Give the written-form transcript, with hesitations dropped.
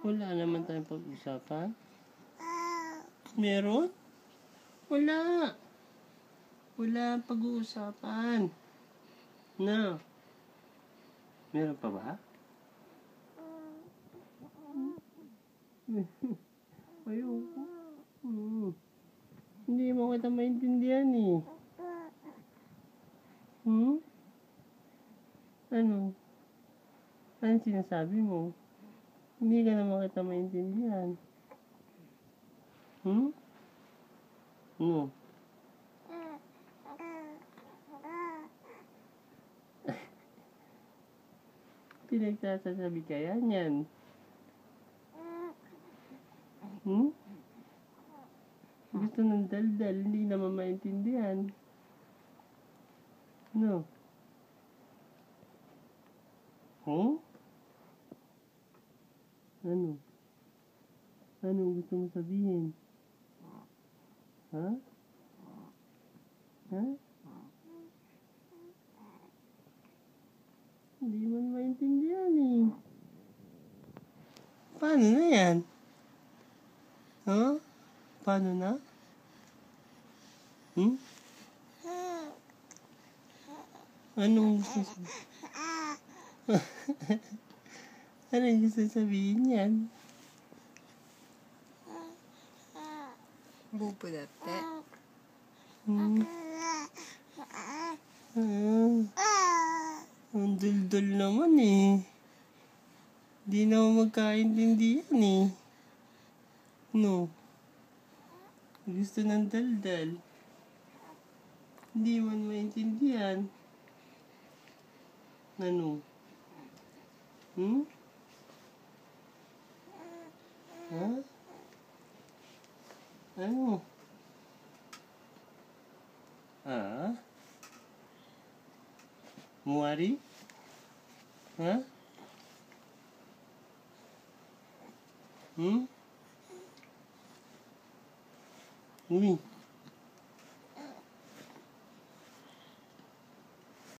Wala naman tayong pag-usapan. Meron? Wala. Wala pag-uusapan. Na. Meron pa ba? Ayoko. Hindi mo kita maintindihan eh. Ano? Ano sinasabi mo? Hindi ka naman kita maintindihan. No. Pinagsasabi kaya niyan? Gusto ng daldal, hindi naman maintindihan. No. Ano? Ano gusto mo sabihin? Ha? Ha? Hindi man maintindihan eh. Paano na yan? Paano na? Anong gusto sabihin? Anong gusto sabihin yan? Bubulate. Ang dul-dul naman eh. Di na ako magkaintindihan eh. No. Gusto ng daldal. Hindi man maintindihan. Ano? Ha? Ano? Muwari? Ha? Uy.